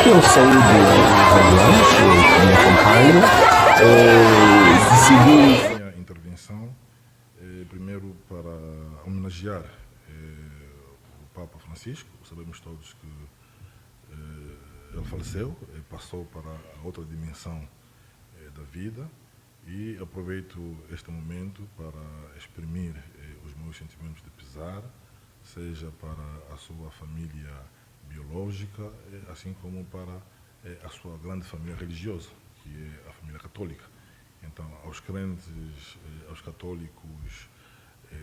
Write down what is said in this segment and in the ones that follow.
Eu saí de Aviões, que me acompanho, decidi. Minha intervenção, primeiro para homenagear o Papa Francisco. Sabemos todos que ele faleceu, passou para a outra dimensão da vida, e aproveito este momento para exprimir os meus sentimentos de pesar, seja para a sua família biológica, assim como para a sua grande família religiosa, que é a família católica. Então, aos crentes, aos católicos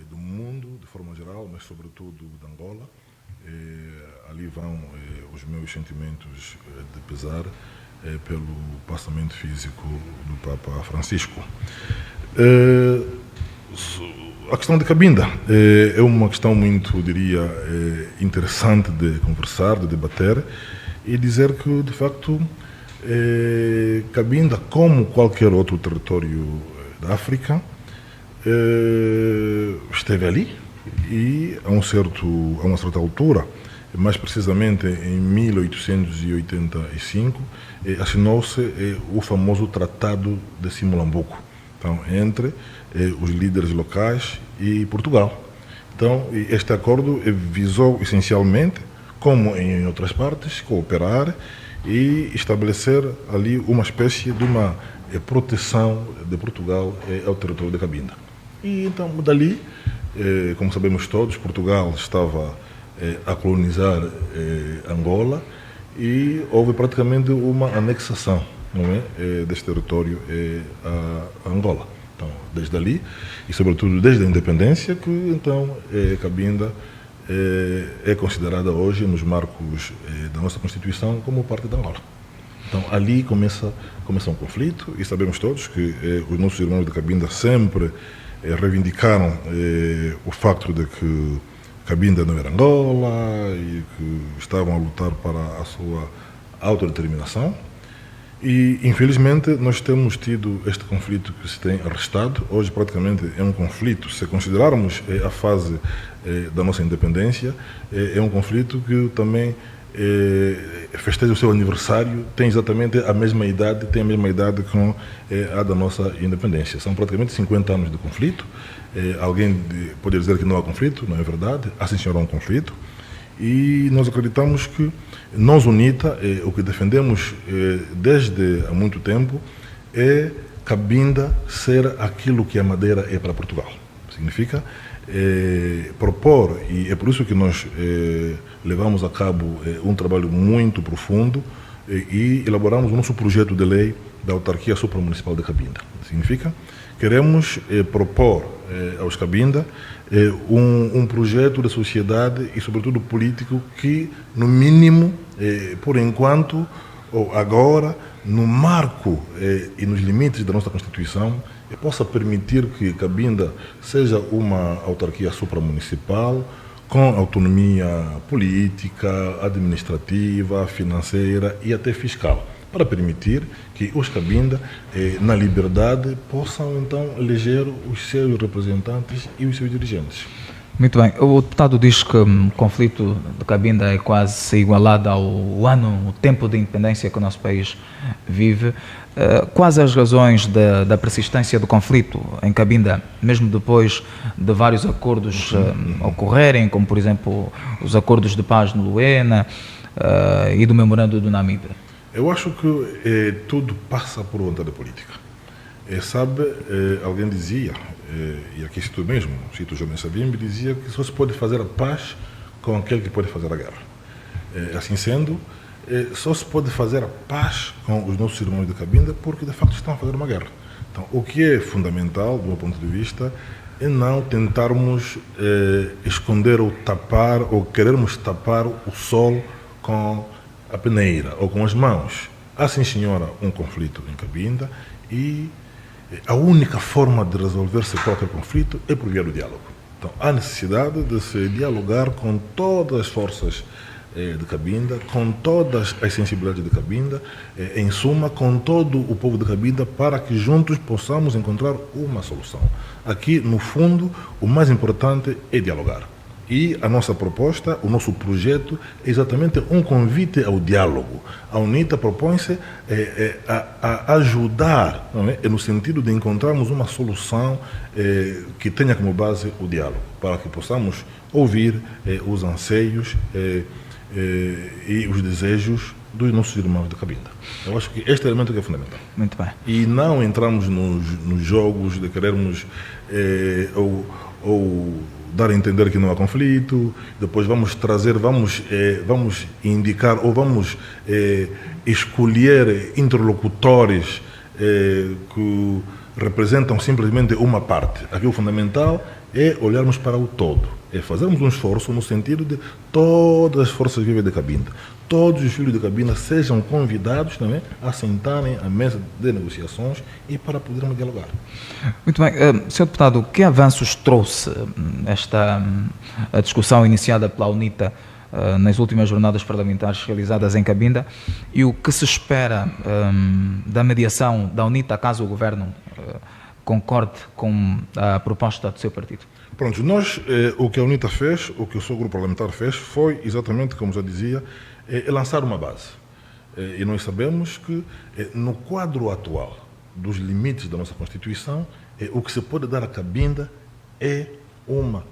do mundo, de forma geral, mas sobretudo de Angola, ali vão os meus sentimentos de pesar pelo passamento físico do Papa Francisco. A questão de Cabinda é uma questão muito, diria, interessante de conversar, de debater, e dizer que, de facto, Cabinda, como qualquer outro território da África, esteve ali, e a uma certa altura, mais precisamente em 1885, assinou-se o famoso Tratado de Simulambuco, então, entre os líderes locais e Portugal. Então, este acordo visou essencialmente, como em outras partes, cooperar e estabelecer ali uma espécie de uma proteção de Portugal ao território de Cabinda. E então, dali, como sabemos todos, Portugal estava a colonizar Angola, e houve praticamente uma anexação, não é, deste território a Angola. Então, desde ali, e sobretudo desde a independência, que então Cabinda é considerada hoje nos marcos da nossa Constituição como parte de Angola. Então, ali começa um conflito, e sabemos todos que os nossos irmãos de Cabinda sempre reivindicaram o facto de que Cabinda não era Angola e que estavam a lutar para a sua autodeterminação. E, infelizmente, nós temos tido este conflito que se tem arrastado. Hoje, praticamente, é um conflito, se considerarmos a fase da nossa independência, é um conflito que também festeja o seu aniversário, tem exatamente a mesma idade, com a da nossa independência. São praticamente 50 anos de conflito. Alguém pode dizer que não há conflito, não é verdade, há sim senhor um conflito, e nós acreditamos que nós, UNITA, o que defendemos desde há muito tempo é Cabinda ser aquilo que a Madeira é para Portugal. Significa propor, e é por isso que nós levamos a cabo um trabalho muito profundo e elaboramos o nosso projeto de lei da autarquia supramunicipal de Cabinda. Significa, queremos propor aos Cabinda um projeto de sociedade e, sobretudo, político que, no mínimo, por enquanto, ou agora, no marco e nos limites da nossa Constituição, possa permitir que Cabinda seja uma autarquia supramunicipal com autonomia política, administrativa, financeira e até fiscal, para permitir que os Cabinda, na liberdade, possam então eleger os seus representantes e os seus dirigentes. Muito bem. O deputado diz que o conflito de Cabinda é quase igualado ao tempo de independência que o nosso país vive. Quais as razões da persistência do conflito em Cabinda, mesmo depois de vários acordos ocorrerem, como, por exemplo, os acordos de paz no Luena e do memorando do Namibe? Eu acho que tudo passa por vontade política. Sabe, alguém dizia, e aqui cito mesmo, cito o Jovem Savimbi, dizia que só se pode fazer a paz com aquele que pode fazer a guerra. Assim sendo, só se pode fazer a paz com os nossos irmãos de Cabinda porque, de facto, estão a fazer uma guerra. Então, o que é fundamental, do meu ponto de vista, é não tentarmos esconder ou tapar, ou querermos tapar o sol com a peneira ou com as mãos. Há, sim, senhora, um conflito em Cabinda, e a única forma de resolver-se qualquer conflito é por via do diálogo. Então, há necessidade de se dialogar com todas as forças de Cabinda, com todas as sensibilidades de Cabinda, em suma, com todo o povo de Cabinda, para que juntos possamos encontrar uma solução. Aqui, no fundo, o mais importante é dialogar. E a nossa proposta, o nosso projeto, é exatamente um convite ao diálogo. A UNITA propõe-se a ajudar, não é? No sentido de encontrarmos uma solução que tenha como base o diálogo, para que possamos ouvir os anseios e os desejos dos nossos irmãos de Cabinda. Eu acho que este elemento que é fundamental. Muito bem. E não entramos nos jogos de querermos ou dar a entender que não há conflito, depois vamos trazer, vamos indicar ou vamos escolher interlocutores que representam simplesmente uma parte. Aqui o fundamental é olharmos para o todo, é fazermos um esforço no sentido de todas as forças vivas de Cabinda, todos os filhos de Cabinda sejam convidados também a sentarem à mesa de negociações e para podermos dialogar. Muito bem. Sr. Deputado, que avanços trouxe esta a discussão iniciada pela UNITA nas últimas jornadas parlamentares realizadas em Cabinda e o que se espera da mediação da UNITA caso o Governo concorde com a proposta do seu partido? Pronto, nós, o que a UNITA fez, o que o seu grupo parlamentar fez, foi exatamente, como já dizia, lançar uma base. E nós sabemos que, no quadro atual dos limites da nossa Constituição, o que se pode dar a Cabinda é uma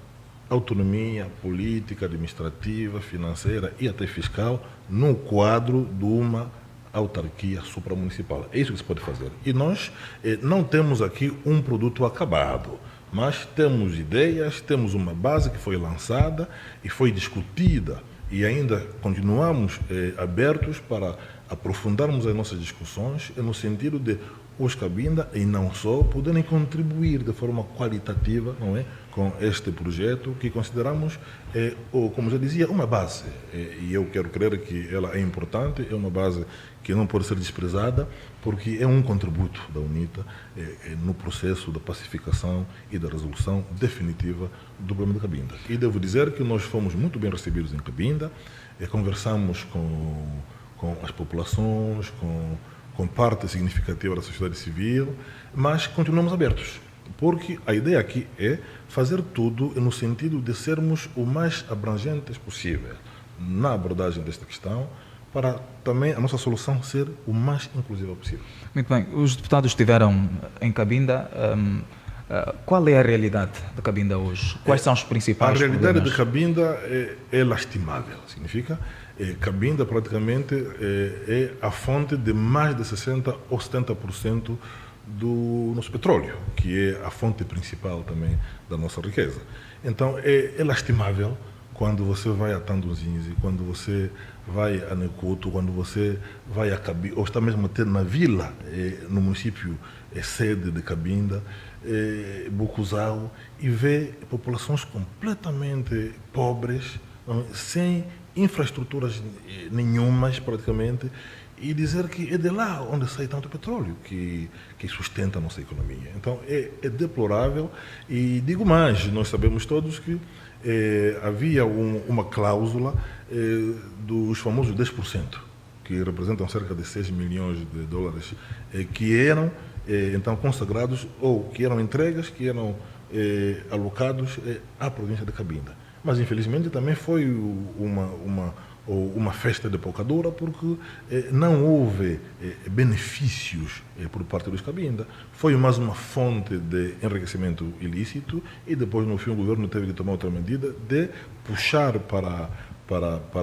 autonomia política, administrativa, financeira e até fiscal no quadro de uma autarquia supramunicipal. É isso que se pode fazer. E nós não temos aqui um produto acabado, mas temos ideias, temos uma base que foi lançada e foi discutida e ainda continuamos abertos para aprofundarmos as nossas discussões no sentido de os Cabinda, e não só, poderem contribuir de forma qualitativa, não é, com este projeto que consideramos, como já dizia, uma base. E eu quero crer que ela é importante, é uma base que não pode ser desprezada, porque é um contributo da UNITA no processo da pacificação e da resolução definitiva do problema de Cabinda. E devo dizer que nós fomos muito bem recebidos em Cabinda, conversamos com as populações, com parte significativa da sociedade civil, mas continuamos abertos, porque a ideia aqui é fazer tudo no sentido de sermos o mais abrangentes possível na abordagem desta questão, para também a nossa solução ser o mais inclusiva possível. Muito bem. Os deputados estiveram em Cabinda. Qual é a realidade de Cabinda hoje? Quais são os principais problemas? A realidade de Cabinda é lastimável. Significa Cabinda praticamente é a fonte de mais de 60% ou 70% do nosso petróleo, que é a fonte principal também da nossa riqueza. Então é lastimável quando você vai a Tandunzinzi, quando você vai a Necoto, quando você vai a Cabinda, ou está mesmo até na vila, no município sede de Cabinda, Bucuzau, e vê populações completamente pobres, sem infraestruturas nenhumas praticamente, e dizer que é de lá onde sai tanto petróleo que sustenta a nossa economia. Então é deplorável, e digo mais, nós sabemos todos que havia uma cláusula dos famosos 10%, que representam cerca de 6 milhões de dólares, que eram então consagrados, ou que eram entregas, que eram alocados à província de Cabinda. Mas infelizmente também foi uma festa de pouca dura, porque não houve benefícios por parte dos Cabinda. Foi mais uma fonte de enriquecimento ilícito, e depois, no fim, o governo teve que tomar outra medida de puxar para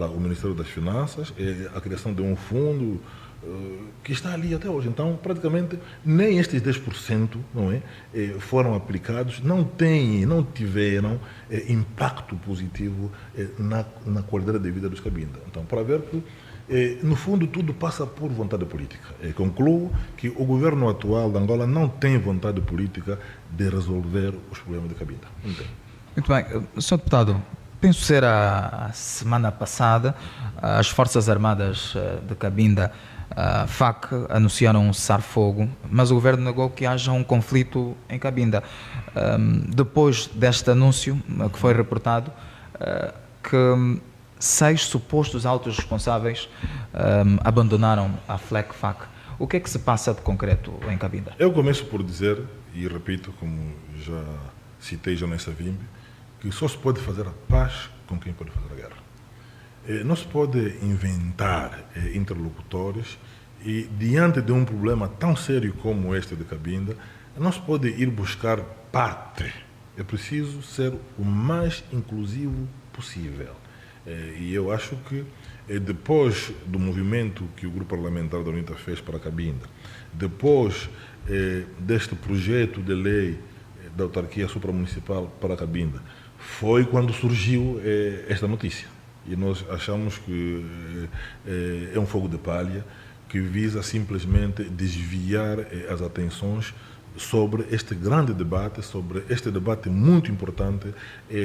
o Ministério das Finanças a criação de um fundo que está ali até hoje. Então, praticamente, nem estes 10% não é, foram aplicados, não tiveram impacto positivo na qualidade de vida dos Cabinda. Então, para ver que, no fundo, tudo passa por vontade política. Concluo que o governo atual de Angola não tem vontade política de resolver os problemas de Cabinda. Não tem. Muito bem. Sr. Deputado, penso ser a semana passada, as Forças Armadas de Cabinda, a FAC, anunciaram um cessar-fogo, mas o governo negou que haja um conflito em Cabinda. Depois deste anúncio, que foi reportado, que 6 supostos altos responsáveis abandonaram a FLEC-FAC. O que é que se passa de concreto em Cabinda? Eu começo por dizer, e repito, como já citei já nessa VIMB, que só se pode fazer a paz com quem pode fazer a guerra. Não se pode inventar interlocutores e, diante de um problema tão sério como este de Cabinda, não se pode ir buscar parte. É preciso ser o mais inclusivo possível. E eu acho que, depois do movimento que o Grupo Parlamentar da UNITA fez para Cabinda, depois deste projeto de lei da autarquia supramunicipal para Cabinda, foi quando surgiu esta notícia. E nós achamos que é um fogo de palha que visa simplesmente desviar as atenções sobre este grande debate, sobre este debate muito importante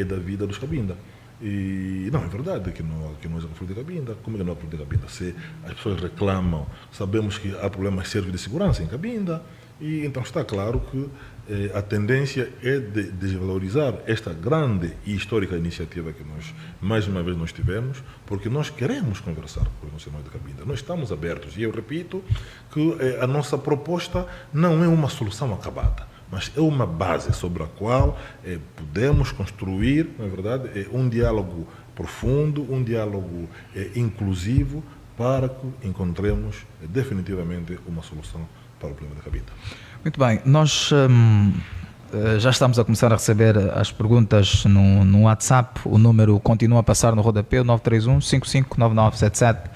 da vida dos Cabinda. E não, é verdade que não é conflito de Cabinda. Como é que não é conflito de Cabinda? Se as pessoas reclamam, sabemos que há problemas sérios de segurança em Cabinda, e então está claro que a tendência é de desvalorizar esta grande e histórica iniciativa que nós, mais uma vez, nós tivemos, porque nós queremos conversar com os nacionais de Cabinda. Nós estamos abertos, e eu repito que a nossa proposta não é uma solução acabada, mas é uma base sobre a qual podemos construir, na verdade, um diálogo profundo, um diálogo inclusivo, para que encontremos definitivamente uma solução para o problema da Cabinda. Muito bem, nós já estamos a começar a receber as perguntas no WhatsApp. O número continua a passar no rodapé, 931-559977.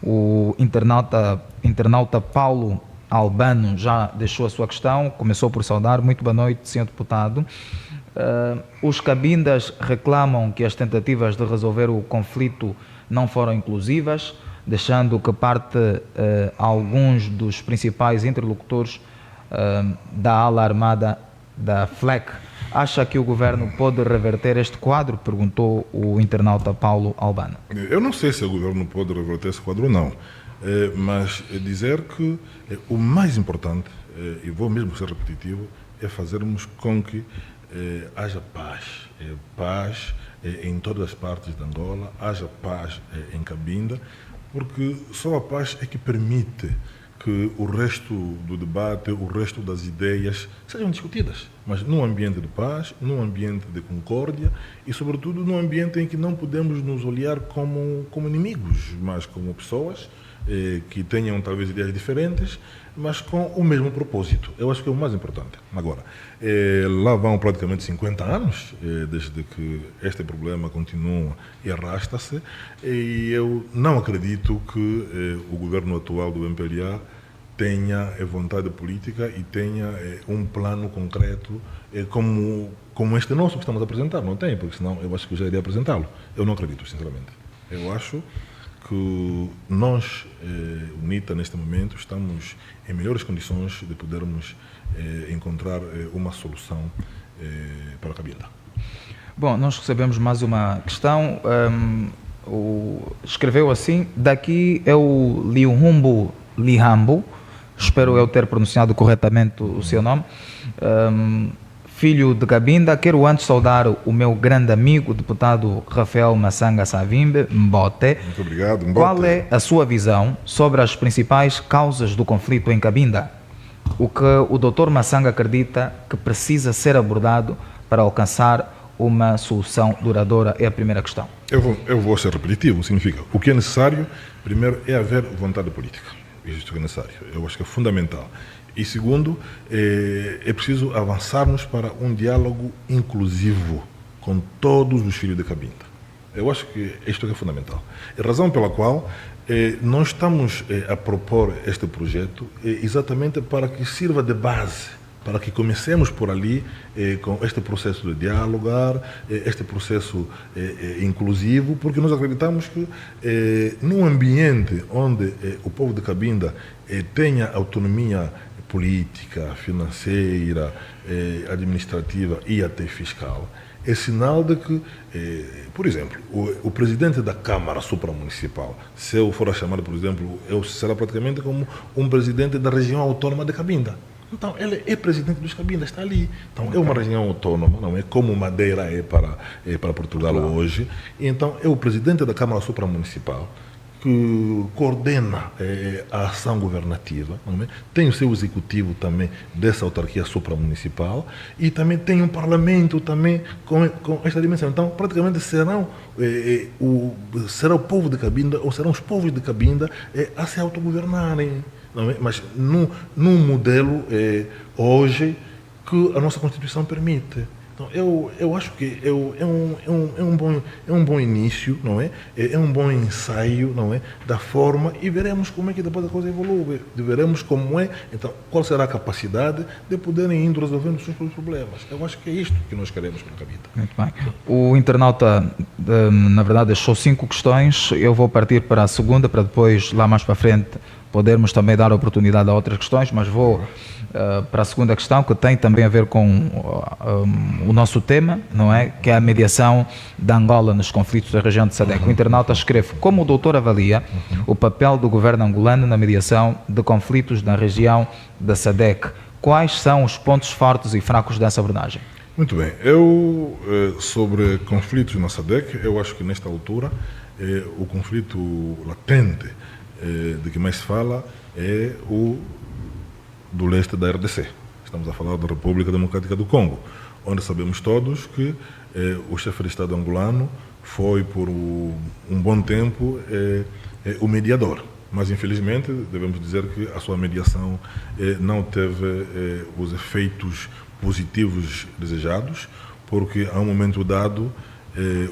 O internauta Paulo Albano já deixou a sua questão, começou por saudar. Muito boa noite, senhor deputado. Os cabindas reclamam que as tentativas de resolver o conflito não foram inclusivas, deixando que alguns dos principais interlocutores da ala armada da FLEC. Acha que o governo pode reverter este quadro? Perguntou o internauta Paulo Albano. Eu não sei se o governo pode reverter esse quadro ou não, mas dizer que o mais importante, e vou mesmo ser repetitivo, é fazermos com que haja paz. Paz em todas as partes de Angola, haja paz em Cabinda, porque só a paz é que permite que o resto do debate, o resto das ideias sejam discutidas, mas num ambiente de paz, num ambiente de concórdia e, sobretudo, num ambiente em que não podemos nos olhar como inimigos, mas como pessoas que tenham talvez ideias diferentes, mas com o mesmo propósito. Eu acho que é o mais importante. Agora, lá vão praticamente 50 anos desde que este problema continua e arrasta-se, e eu não acredito que o governo atual do MPLA tenha vontade política e tenha um plano concreto como este nosso que estamos a apresentar. Não tem, porque senão eu acho que eu já iria apresentá-lo. Eu não acredito, sinceramente. Eu acho que nós, UNITA, neste momento, estamos em melhores condições de podermos encontrar uma solução para a Cabinda. Bom, nós recebemos mais uma questão. Escreveu assim: daqui é o Liuhumbu Lihambo, espero eu ter pronunciado corretamente o seu nome. Filho de Cabinda, quero antes saudar o meu grande amigo, o deputado Rafael Massanga Savimbe Mbote. Muito obrigado, Mbote. Qual é a sua visão sobre as principais causas do conflito em Cabinda? O que o Dr. Massanga acredita que precisa ser abordado para alcançar uma solução duradoura? É a primeira questão. Eu vou ser repetitivo, significa, o que é necessário, primeiro, é haver vontade política. Isso é necessário, eu acho que é fundamental. E segundo, é preciso avançarmos para um diálogo inclusivo com todos os filhos de Cabinda. Eu acho que isto é fundamental. A razão pela qual nós estamos a propor este projeto é exatamente para que sirva de base, para que comecemos por ali com este processo de dialogar, este processo inclusivo, porque nós acreditamos que num ambiente onde o povo de Cabinda tenha autonomia política, financeira, administrativa e até fiscal, é sinal de que, por exemplo, o presidente da Câmara Supramunicipal, se eu for a chamar, por exemplo, será praticamente como um presidente da região autônoma de Cabinda. Então, ele é presidente dos Cabinda, está ali. Então, é uma região autônoma, não é como Madeira é para Portugal hoje. Então, é o presidente da Câmara Supramunicipal que coordena a ação governativa, não é? Tem o seu executivo também dessa autarquia supramunicipal e também tem um parlamento também com esta dimensão. Então, praticamente será o povo de Cabinda ou serão os povos de Cabinda a se autogovernarem, não é? Mas num modelo hoje que a nossa Constituição permite. Então, eu acho que é um bom início, não é? É um bom ensaio, não é? Da forma, e veremos como é que depois a coisa evolui, veremos como é, então, qual será a capacidade de poderem ir resolvendo os seus problemas. Eu acho que é isto que nós queremos para a Cabinda. Muito bem. O internauta, na verdade, deixou 5 questões, eu vou partir para a segunda, para depois, lá mais para frente, podermos também dar oportunidade a outras questões, mas vou para a segunda questão, que tem também a ver com o nosso tema, não é? Que é a mediação da Angola nos conflitos da região de SADC. O internauta escreve: como o doutor avalia o papel do governo angolano na mediação de conflitos na região da SADC? Quais são os pontos fortes e fracos dessa abordagem? Muito bem. Sobre conflitos na SADC, eu acho que nesta altura o conflito latente de que mais se fala é o do leste da RDC. Estamos a falar da República Democrática do Congo, onde sabemos todos que o chefe de Estado angolano foi por um bom tempo o mediador. Mas, infelizmente, devemos dizer que a sua mediação não teve os efeitos positivos desejados, porque a um momento dado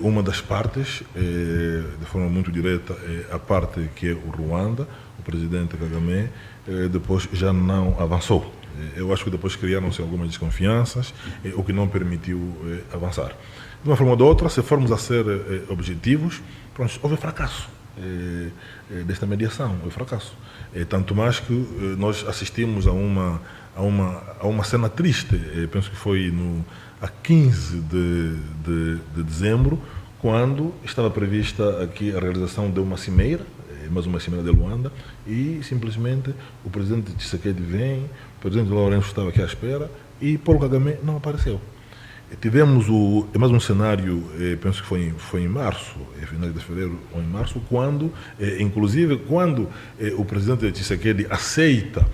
uma das partes, de forma muito direta, a parte que é o Ruanda, o presidente Kagame, depois já não avançou. Eu acho que depois criaram-se algumas desconfianças, o que não permitiu avançar. De uma forma ou de outra, se formos a ser objetivos, pronto, houve fracasso desta mediação, houve fracasso. Tanto mais que nós assistimos a uma cena triste, penso que foi a 15 de dezembro, quando estava prevista aqui a realização de uma cimeira, mais uma cimeira de Luanda, e simplesmente o presidente Tshisekedi vem, o presidente Lourenço estava aqui à espera e Paulo Kagame não apareceu. Tivemos mais um cenário, penso que foi em março, final de fevereiro ou em março, quando, inclusive, quando o presidente Tshisekedi aceita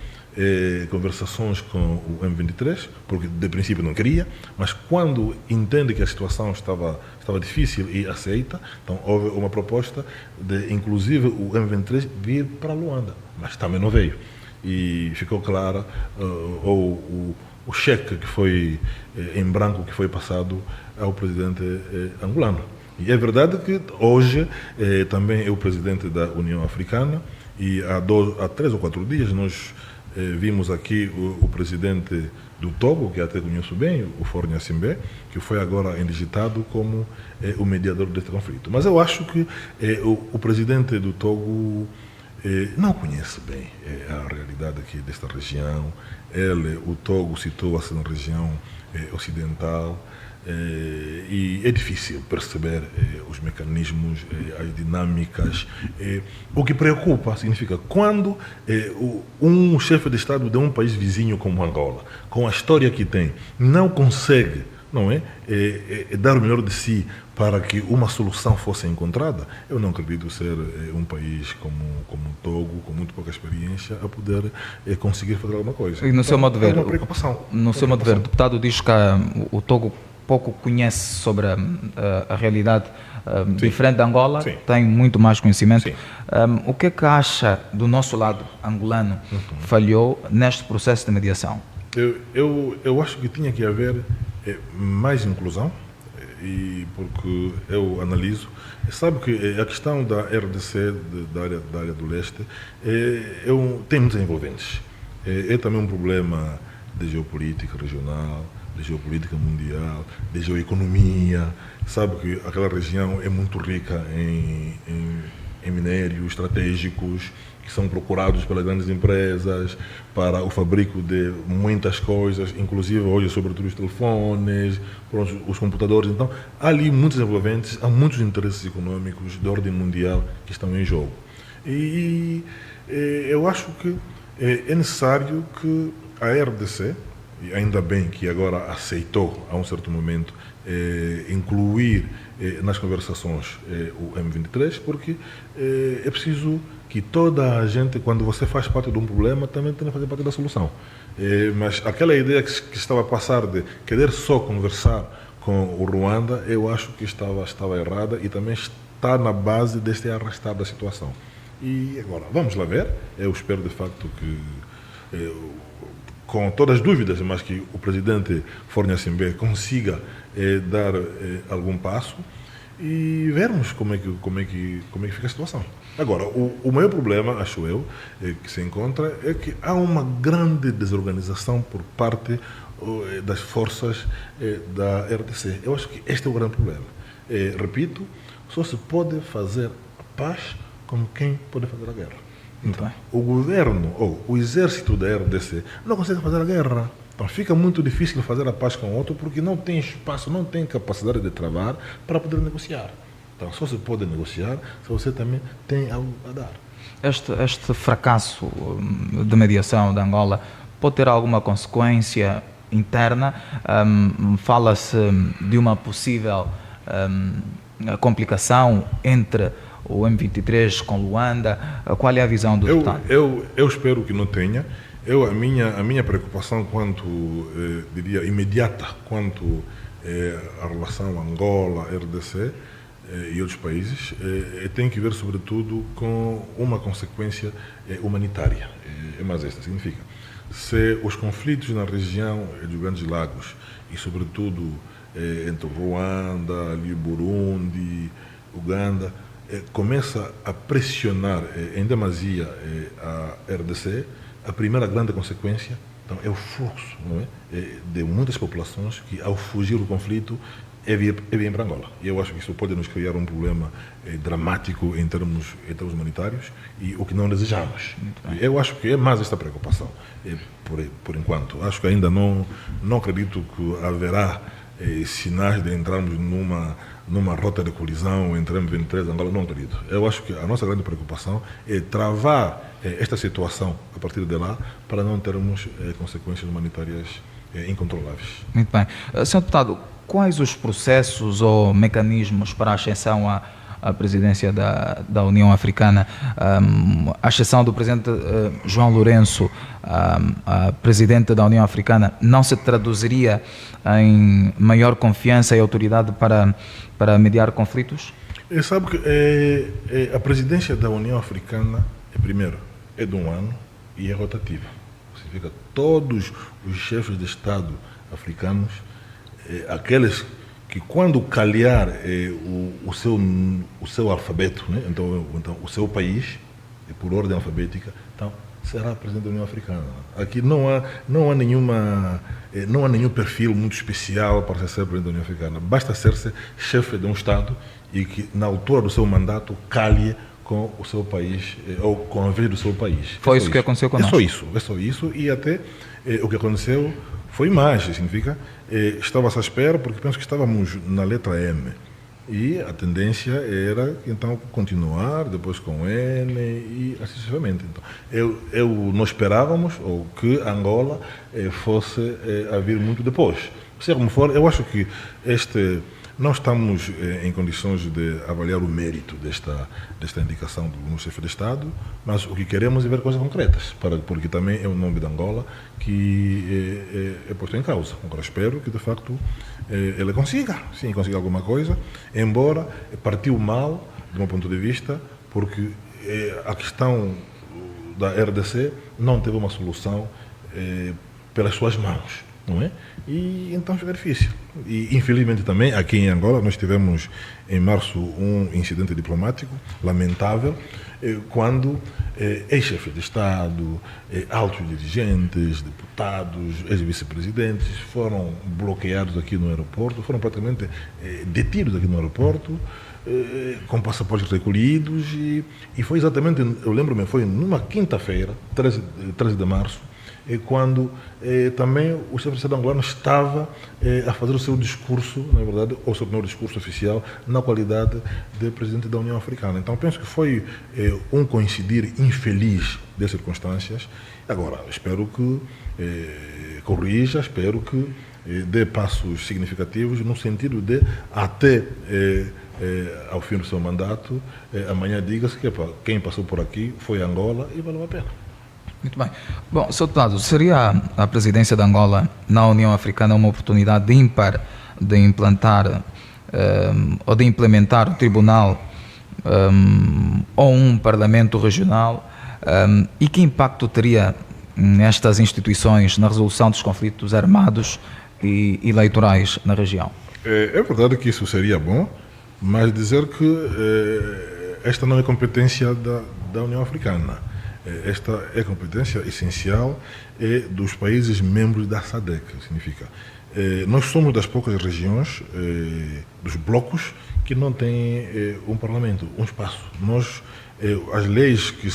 conversações com o M23, porque de princípio não queria, mas quando entende que a situação estava difícil e aceita, então houve uma proposta de, inclusive, o M23 vir para Luanda, mas também não veio. E ficou clara o cheque que foi em branco que foi passado ao presidente angolano. E é verdade que hoje também é o presidente da União Africana, e há 3 ou 4 dias nós vimos aqui o presidente do Togo, que até conheço bem, o Faure Gnassingbé, que foi agora indigitado como o mediador deste conflito. Mas eu acho que o presidente do Togo não conhece bem a realidade aqui desta região. O Togo situa-se na região ocidental, e é difícil perceber os mecanismos, as dinâmicas. O que preocupa significa quando um chefe de Estado de um país vizinho como Angola, com a história que tem, não consegue, não é, dar o melhor de si para que uma solução fosse encontrada. Eu não acredito ser um país como o Togo, com muito pouca experiência, a poder conseguir fazer alguma coisa. E no seu modo de ver, uma preocupação. No seu modo de ver, o deputado diz que o Togo pouco conhece sobre a realidade diferente da Angola, Sim. tem muito mais conhecimento. Sim. O que é que acha do nosso lado angolano falhou neste processo de mediação? Eu acho que tinha que haver mais inclusão, e porque eu analiso, sabe que a questão da RDC, da área do leste, tem muitos envolventes. É também um problema de geopolítica regional, de geopolítica mundial, de geoeconomia. Sabe que aquela região é muito rica em minérios estratégicos que são procurados pelas grandes empresas para o fabrico de muitas coisas, inclusive hoje sobretudo os telefones, os computadores. Então há ali muitos envolventes, há muitos interesses econômicos de ordem mundial que estão em jogo. E eu acho que é necessário que a RDC e ainda bem que agora aceitou, a um certo momento, incluir nas conversações o M23, porque é preciso que toda a gente, quando você faz parte de um problema, também tem que fazer parte da solução. Mas aquela ideia que estava a passar de querer só conversar com o Ruanda, eu acho que estava errada e também está na base deste arrastar da situação. E agora, vamos lá ver. Eu espero de facto que, com todas as dúvidas, mas que o presidente Faure Gnassingbe consiga dar algum passo e vermos como é que fica a situação. Agora, o maior problema, acho eu, que se encontra é que há uma grande desorganização por parte das forças da RDC. Eu acho que este é o grande problema. Repito, só se pode fazer a paz com quem pode fazer a guerra. Então, o governo ou o exército da RDC não consegue fazer a guerra. Então fica muito difícil fazer a paz com o outro porque não tem espaço, não tem capacidade de travar para poder negociar. Então só se pode negociar se você também tem algo a dar. Este fracasso de mediação da Angola pode ter alguma consequência interna? Fala-se de uma possível complicação entre o M23 com Luanda. Qual é a visão do deputado? Eu espero que não tenha. A minha preocupação quanto, diria, imediata, quanto à relação Angola, RDC e outros países, tem que ver sobretudo com uma consequência humanitária. É mais esta, significa, se os conflitos na região dos Grandes Lagos e sobretudo entre Ruanda, ali Burundi, Uganda, começa a pressionar em demasia a RDC, a primeira grande consequência então, é o fluxo, não é? De muitas populações que, ao fugir do conflito, vir para Angola. E eu acho que isso pode nos criar um problema dramático em termos humanitários e o que não desejamos. Eu acho que é mais esta preocupação, por enquanto. Acho que ainda não acredito que haverá sinais de entrarmos numa rota de colisão entre M23 e Angola, não acredito. Eu acho que a nossa grande preocupação é travar esta situação a partir de lá para não termos consequências humanitárias incontroláveis. Muito bem. Sr. Deputado, quais os processos ou mecanismos para a ascensão à presidência da União Africana? A ascensão do presidente João Lourenço a presidente da União Africana não se traduziria em maior confiança e autoridade para mediar conflitos? Sabe que a presidência da União Africana, primeiro, é de um ano e é rotativa. Significa todos os chefes de Estado africanos, aqueles que quando calhar o seu alfabeto, né? então o seu país, por ordem alfabética, então será presidente da União Africana. Aqui não há nenhum perfil muito especial para ser presidente da União Africana. Basta ser-se chefe de um Estado e que na altura do seu mandato calhe com o seu país, ou com a vez do seu país. Foi isso que aconteceu conosco. É só isso, e até o que aconteceu foi mais, significa, estava-se à espera, porque penso que estávamos na letra M, e a tendência era, então, continuar, depois com N, e assim sucessivamente. Então, nós esperávamos ou que Angola fosse a vir muito depois. Seja como for, eu acho que não estamos em condições de avaliar o mérito desta indicação do nosso chefe de Estado, mas o que queremos é ver coisas concretas, porque também é o nome de Angola que é posto em causa. Agora espero que, de facto, ele consiga alguma coisa, embora partiu mal, do meu ponto de vista, porque a questão da RDC não teve uma solução pelas suas mãos. Não é? E então fica difícil. E infelizmente também aqui em Angola nós tivemos em março um incidente diplomático lamentável quando ex-chefes de Estado, altos dirigentes, deputados, ex-vice-presidentes foram bloqueados aqui no aeroporto, foram praticamente detidos aqui no aeroporto com passaportes recolhidos e foi exatamente, eu lembro-me, foi numa quinta-feira, 13 de março, quando também o chefe de Estado angolano estava a fazer o seu discurso, na verdade, o seu primeiro discurso oficial, na qualidade de presidente da União Africana. Então, penso que foi um coincidir infeliz de circunstâncias. Agora, espero que corrija, espero que dê passos significativos no sentido de até ao fim do seu mandato, amanhã diga-se que quem passou por aqui foi Angola e valeu a pena. Muito bem. Bom, Sr. Deputado, seria a presidência de Angola na União Africana uma oportunidade ímpar de implantar ou de implementar o tribunal ou um parlamento regional? E que impacto teria estas instituições na resolução dos conflitos armados e eleitorais na região? É verdade que isso seria bom, mas dizer que esta não é competência da União Africana. Esta é competência essencial dos países membros da SADC. Significa, nós somos das poucas regiões, dos blocos, que não têm um parlamento, um espaço. As leis que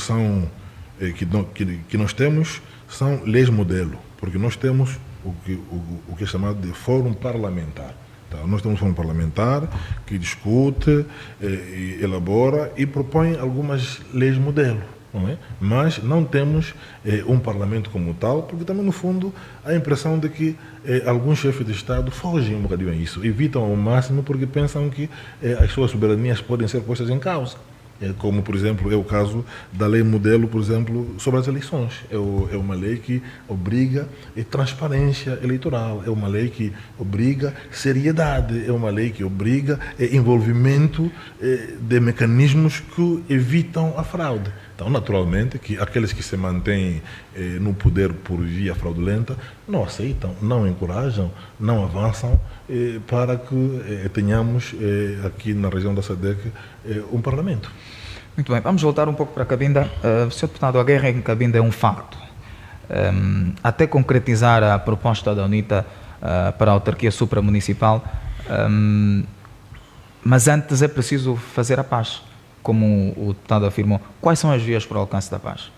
nós temos são leis modelo, porque nós temos o que é chamado de fórum parlamentar. Então, nós temos um fórum parlamentar que discute, elabora e propõe algumas leis modelo. Não é? Mas não temos um parlamento como tal, porque também, no fundo, há a impressão de que alguns chefes de Estado fogem um bocadinho a isso, evitam ao máximo porque pensam que as suas soberanias podem ser postas em causa. Como, por exemplo, é o caso da lei modelo, por exemplo, sobre as eleições. É uma lei que obriga transparência eleitoral, é uma lei que obriga seriedade, é uma lei que obriga envolvimento de mecanismos que evitam a fraude. Então, naturalmente, que aqueles que se mantêm no poder por via fraudulenta não aceitam, não encorajam, não avançam para que tenhamos aqui na região da SADC um parlamento. Muito bem, vamos voltar um pouco para Cabinda. Sr. Deputado, a guerra em Cabinda é um facto. Até concretizar a proposta da UNITA para a autarquia supramunicipal, mas antes é preciso fazer a paz, como o deputado afirmou. Quais são as vias para o alcance da paz?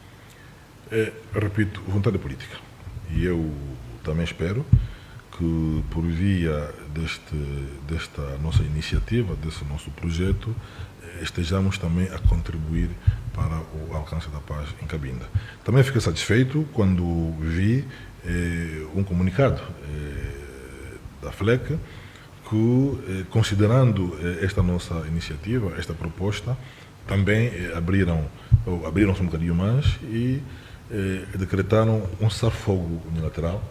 Repito, vontade política. E eu também espero que, por via desta nossa iniciativa, desse nosso projeto, estejamos também a contribuir para o alcance da paz em Cabinda. Também fiquei satisfeito quando vi um comunicado da FLEC que, considerando esta nossa iniciativa, esta proposta, também abriram-se um bocadinho mais e decretaram um cessar-fogo unilateral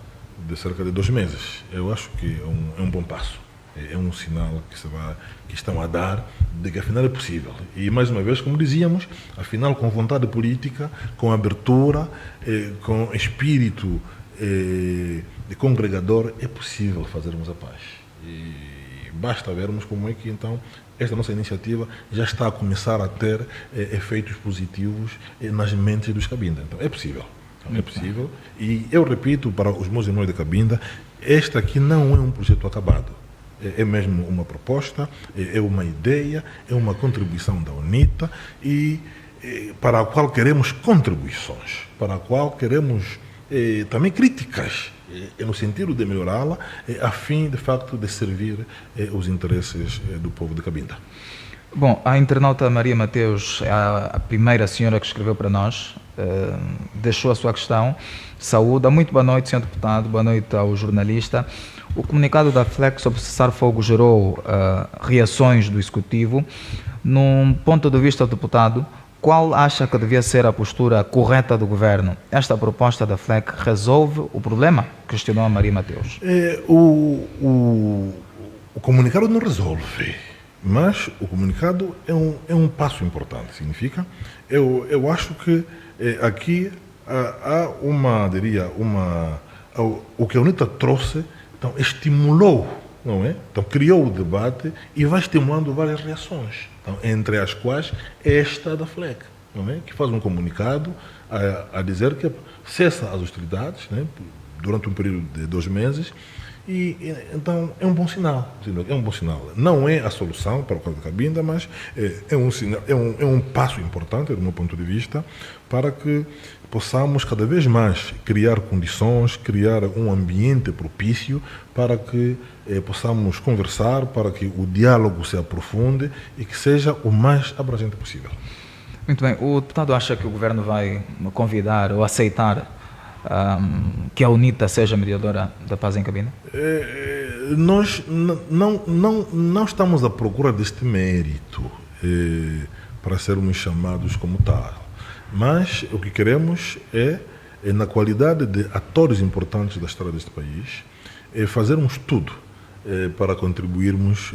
de cerca de 2 meses. Eu acho que é um bom passo. É um sinal que estão a dar de que afinal é possível. E mais uma vez, como dizíamos, afinal com vontade política, com abertura, com espírito de congregador, é possível fazermos a paz. E basta vermos como é que então esta nossa iniciativa já está a começar a ter efeitos positivos nas mentes dos Cabinda. Então é possível. É possível. E eu repito para os meus irmãos de Cabinda, este aqui não é um projeto acabado. É mesmo uma proposta, é uma ideia, é uma contribuição da UNITA e para a qual queremos contribuições, para a qual queremos também críticas, no sentido de melhorá-la, a fim, de facto, de servir os interesses do povo de Cabinda. Bom, a internauta Maria Mateus é a primeira senhora que escreveu para nós, deixou a sua questão. Saúde, muito boa noite, Sr. Deputado, boa noite ao jornalista. O comunicado da FLEC sobre cessar-fogo gerou reações do Executivo. Num ponto de vista do deputado, qual acha que devia ser a postura correta do Governo? Esta proposta da FLEC resolve o problema? Questionou a Maria Mateus. O comunicado não resolve, mas o comunicado é um passo importante. Significa, eu acho que aqui há o que a UNITA trouxe, então estimulou, não é? Então criou o debate e vai estimulando várias reações, então, entre as quais esta da FLEC, não é? Que faz um comunicado a dizer que cessa as hostilidades, né? Durante um período de 2 meses. E então é um bom sinal, é um bom sinal. Não é a solução para o caso de Cabinda, mas é um sinal, é um passo importante, do meu ponto de vista, para que possamos cada vez mais criar condições, criar um ambiente propício para que possamos conversar, para que o diálogo se aprofunde e que seja o mais abrangente possível. Muito bem. O deputado acha que o Governo vai convidar ou aceitar que a UNITA seja mediadora da paz em Cabinda? Nós não estamos à procura deste mérito para sermos chamados como tal, mas o que queremos é na qualidade de atores importantes da história deste país, fazermos tudo para contribuirmos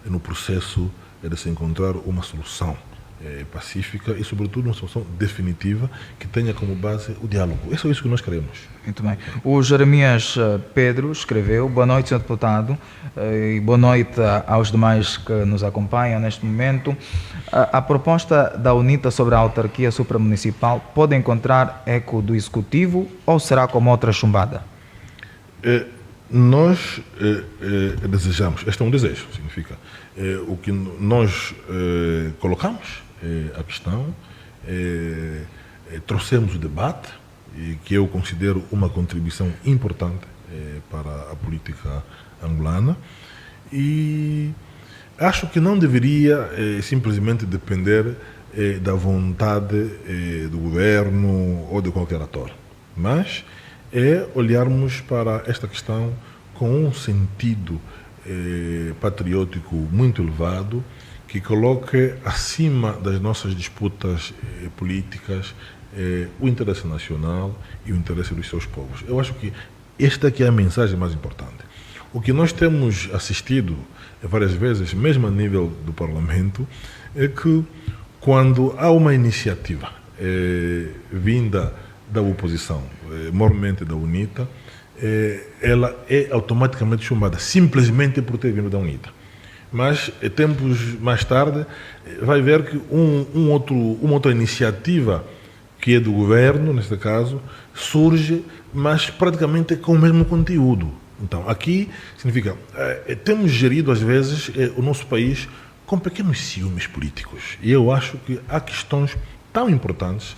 no processo de se encontrar uma solução pacífica e, sobretudo, uma solução definitiva que tenha como base o diálogo. É só isso que nós queremos. Muito bem. O Jeremias Pedro escreveu: boa noite, Sr. Deputado, e boa noite aos demais que nos acompanham neste momento. A proposta da UNITA sobre a autarquia supramunicipal pode encontrar eco do Executivo ou será como outra chumbada? Nós desejamos, este é um desejo, significa, o que nós colocamos, a questão, trouxemos o debate, que eu considero uma contribuição importante para a política angolana, e acho que não deveria simplesmente depender da vontade do governo ou de qualquer ator, mas olharmos para esta questão com um sentido patriótico muito elevado, que coloque acima das nossas disputas políticas o interesse nacional e o interesse dos seus povos. Eu acho que esta aqui é a mensagem mais importante. O que nós temos assistido várias vezes, mesmo a nível do Parlamento, é que quando há uma iniciativa vinda da oposição, mormente da UNITA, ela é automaticamente chumbada, simplesmente por ter vindo da UNITA. Mas, tempos mais tarde, vai ver que uma outra iniciativa, que é do governo, neste caso, surge, mas praticamente com o mesmo conteúdo. Então, aqui significa, temos gerido às vezes o nosso país com pequenos ciúmes políticos. E eu acho que há questões tão importantes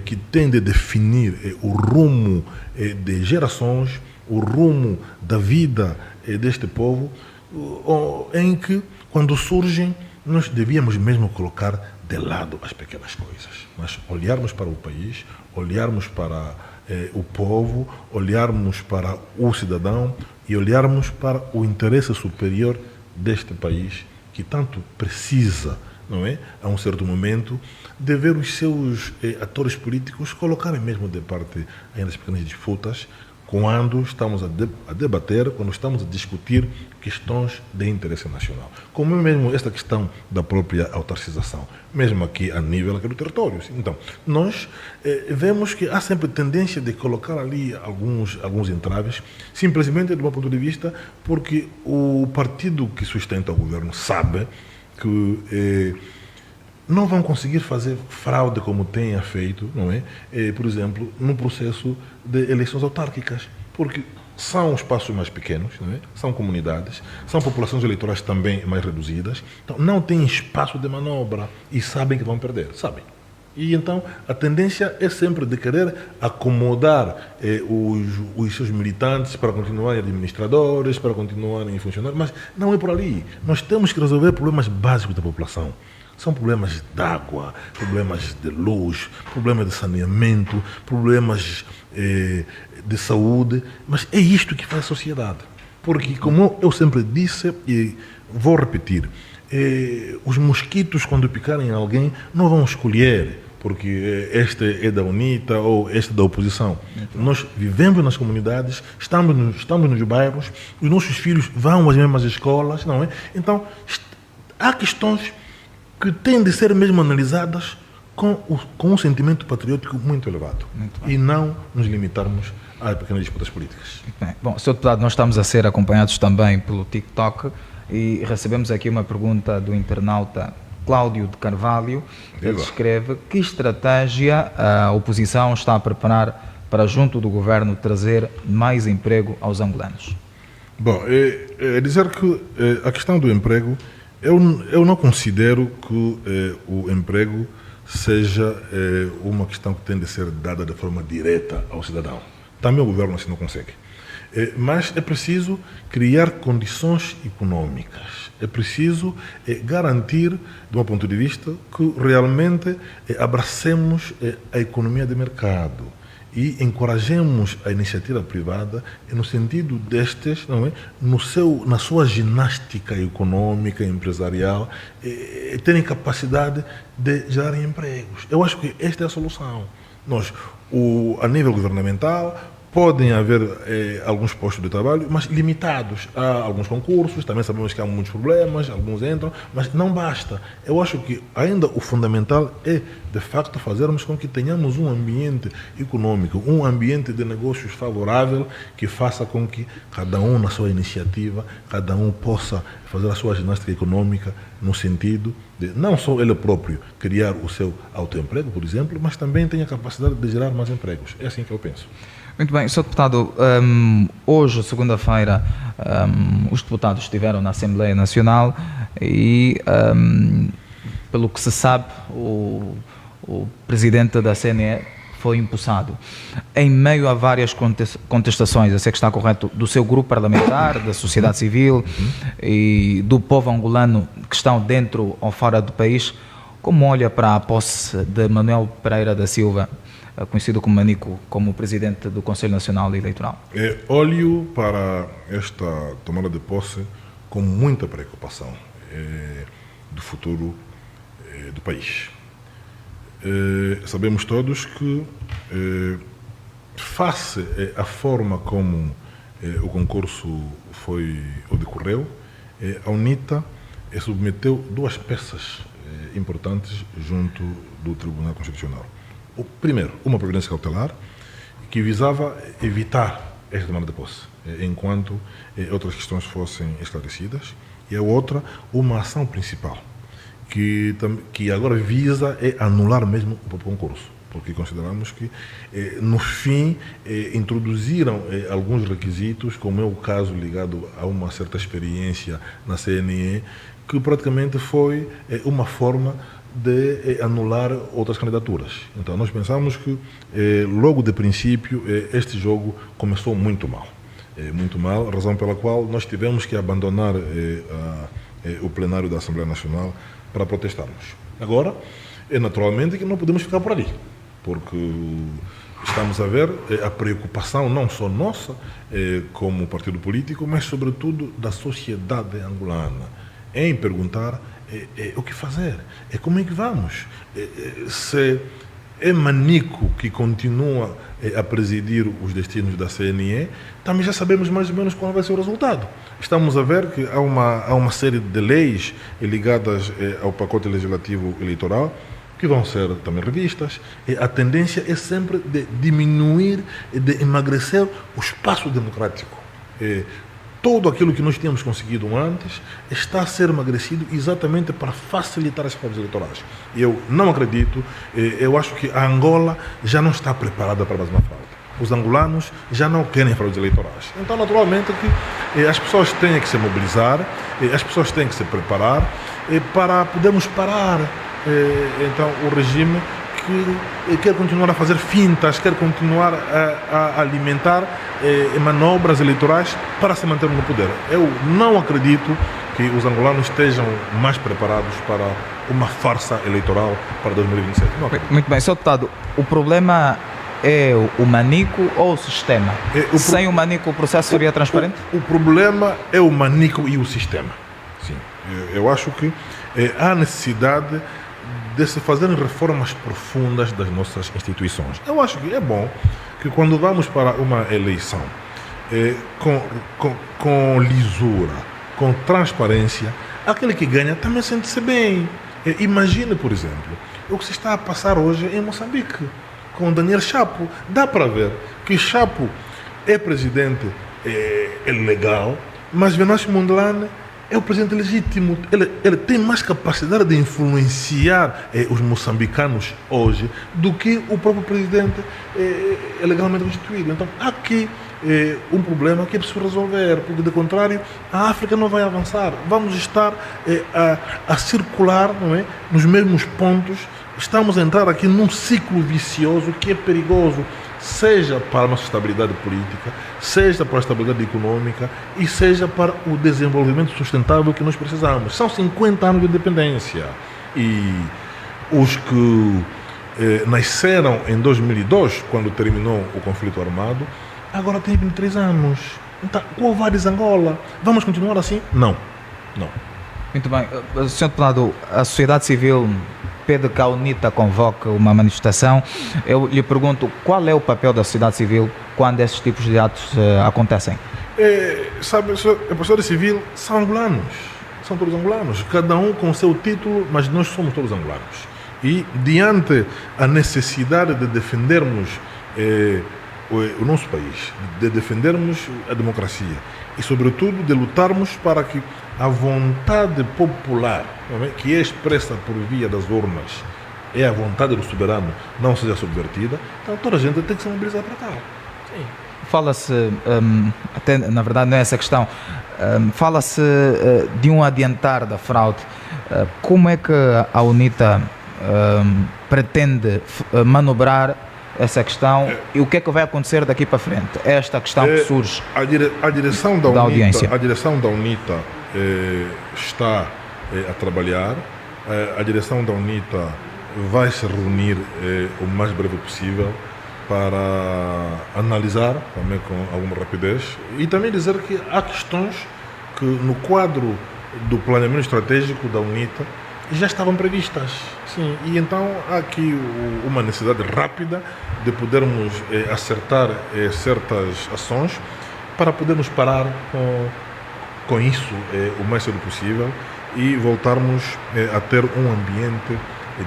que têm de definir o rumo de gerações, o rumo da vida deste povo, em que, quando surgem, nós devíamos mesmo colocar de lado as pequenas coisas, mas olharmos para o país, olharmos para o povo, olharmos para o cidadão e olharmos para o interesse superior deste país, que tanto precisa, não é, a um certo momento, de ver os seus atores políticos colocarem mesmo de parte ainda as pequenas disputas, quando estamos a debater, quando estamos a discutir questões de interesse nacional. Como mesmo esta questão da própria autarcização, mesmo aqui a nível do território. Então, nós vemos que há sempre tendência de colocar ali alguns entraves, simplesmente do meu ponto de vista, porque o partido que sustenta o governo sabe que não vão conseguir fazer fraude como tenha feito, não é? Por exemplo, no processo de eleições autárquicas, porque são espaços mais pequenos, não é? São comunidades, são populações eleitorais também mais reduzidas, então não têm espaço de manobra e sabem que vão perder, sabem. E então a tendência é sempre de querer acomodar os seus militantes para continuarem administradores, para continuarem funcionários, mas não é por ali. Nós temos que resolver problemas básicos da população. São problemas de água, problemas de luz, problemas de saneamento, problemas de saúde, mas é isto que faz a sociedade. Porque, como eu sempre disse, e vou repetir, os mosquitos, quando picarem alguém, não vão escolher porque este é da UNITA ou este é da oposição. Nós vivemos nas comunidades, estamos nos bairros, os nossos filhos vão às mesmas escolas, não é? Então, há questões que têm de ser mesmo analisadas com um sentimento patriótico muito elevado. E não nos limitarmos a pequenas disputas políticas. Bem, bom, Sr. Deputado, nós estamos a ser acompanhados também pelo TikTok e recebemos aqui uma pergunta do internauta Cláudio de Carvalho. Ele escreve: que estratégia a oposição está a preparar para, junto do governo, trazer mais emprego aos angolanos? Bom, dizer que a questão do emprego, eu não considero que o emprego seja uma questão que tem de ser dada de forma direta ao cidadão. Também o governo assim não consegue. Mas é preciso criar condições econômicas. É preciso garantir, do meu ponto de vista, que realmente abracemos a economia de mercado e encorajemos a iniciativa privada no sentido destes, não é? Na sua ginástica econômica, empresarial, terem capacidade de gerar empregos. Eu acho que esta é a solução. A nível governamental, podem haver alguns postos de trabalho, mas limitados. Há alguns concursos, também sabemos que há muitos problemas, alguns entram, mas não basta. Eu acho que ainda o fundamental é, de facto, fazermos com que tenhamos um ambiente econômico, um ambiente de negócios favorável, que faça com que cada um, na sua iniciativa, cada um possa fazer a sua ginástica econômica no sentido de não só ele próprio criar o seu autoemprego, por exemplo, mas também tenha a capacidade de gerar mais empregos. É assim que eu penso. Muito bem, Sr. Deputado, hoje, segunda-feira, os deputados estiveram na Assembleia Nacional e, pelo que se sabe, o presidente da CNE foi empossado. Em meio a várias contestações, eu sei que está correto, do seu grupo parlamentar, da sociedade civil e do povo angolano que estão dentro ou fora do país, como olha para a posse de Manuel Pereira da Silva, conhecido como Manico, como presidente do Conselho Nacional Eleitoral? Olho para esta tomada de posse com muita preocupação do futuro do país. Sabemos todos que, face à forma como o concurso decorreu, a UNITA submeteu duas peças importantes junto do Tribunal Constitucional. Primeiro, uma providência cautelar que visava evitar esta tomada de posse, enquanto outras questões fossem esclarecidas, e a outra, uma ação principal, que agora visa anular mesmo o próprio concurso, porque consideramos que, no fim, introduziram alguns requisitos, como é o caso ligado a uma certa experiência na CNE, que praticamente foi uma forma de anular outras candidaturas. Então, nós pensamos que, logo de princípio, este jogo começou muito mal. Muito mal, razão pela qual nós tivemos que abandonar o plenário da Assembleia Nacional para protestarmos. Agora, naturalmente que não podemos ficar por ali, porque estamos a ver a preocupação não só nossa, como partido político, mas sobretudo da sociedade angolana, em perguntar o que fazer, como é que vamos. Se é Manico que continua a presidir os destinos da CNE, também já sabemos mais ou menos qual vai ser o resultado. Estamos a ver que há uma série de leis ligadas ao pacote legislativo eleitoral que vão ser também revistas. A tendência é sempre de diminuir, de emagrecer o espaço democrático. Tudo aquilo que nós tínhamos conseguido antes está a ser emagrecido exatamente para facilitar as provas eleitorais. Eu não acredito, eu acho que a Angola já não está preparada para mais uma fraude. Os angolanos já não querem fraudes eleitorais. Então, naturalmente, que as pessoas têm que se mobilizar, as pessoas têm que se preparar para podermos parar então, o regime que quer continuar a fazer fintas, quer continuar a alimentar manobras eleitorais para se manter no poder. Eu não acredito que os angolanos estejam mais preparados para uma farsa eleitoral para 2027. Muito bem, Sr. Deputado, o problema é o Manico ou o sistema? Sem o Manico o processo seria transparente? O problema é o Manico e o sistema. Sim. Eu acho que há necessidade de se fazerem reformas profundas das nossas instituições. Eu acho que é bom que quando vamos para uma eleição com lisura, com transparência, aquele que ganha também sente-se bem. Imagine, por exemplo, o que se está a passar hoje em Moçambique, com Daniel Chapo. Dá para ver que Chapo é presidente legal, mas Venâncio Mondlane é o presidente legítimo. Ele tem mais capacidade de influenciar os moçambicanos hoje do que o próprio presidente legalmente constituído. Então, há aqui um problema que é preciso resolver, porque, de contrário, a África não vai avançar. Vamos estar a circular, não é, nos mesmos pontos. Estamos a entrar aqui num ciclo vicioso que é perigoso, seja para a nossa estabilidade política, seja para a estabilidade econômica e seja para o desenvolvimento sustentável que nós precisamos. São 50 anos de independência e os que nasceram em 2002, quando terminou o conflito armado, agora tem 23 anos. Então, qual vai de Angola? Vamos continuar assim? Não. Não. Muito bem. Sr. Deputado, a sociedade civil pede que a UNITA convoque uma manifestação. Eu lhe pergunto, qual é o papel da sociedade civil quando esses tipos de atos acontecem? Sabe, a sociedade civil são angolanos. São todos angolanos. Cada um com o seu título, mas nós somos todos angolanos. E, diante a necessidade de defendermos o nosso país, de defendermos a democracia e, sobretudo, de lutarmos para que a vontade popular, que é expressa por via das urnas, é a vontade do soberano, não seja subvertida, então toda a gente tem que se mobilizar para cá. Sim. Fala-se, até na verdade não é essa a questão, fala-se de um adiantar da fraude. Como é que a UNITA pretende manobrar essa questão e o que é que vai acontecer daqui para frente? Esta questão que surge a direção da audiência. A direção da UNITA está a trabalhar. A direção da UNITA vai se reunir o mais breve possível para analisar também com alguma rapidez e também dizer que há questões que no quadro do planeamento estratégico da UNITA já estavam previstas. Sim, e então há aqui uma necessidade rápida de podermos acertar certas ações para podermos parar com isso o mais cedo possível e voltarmos a ter um ambiente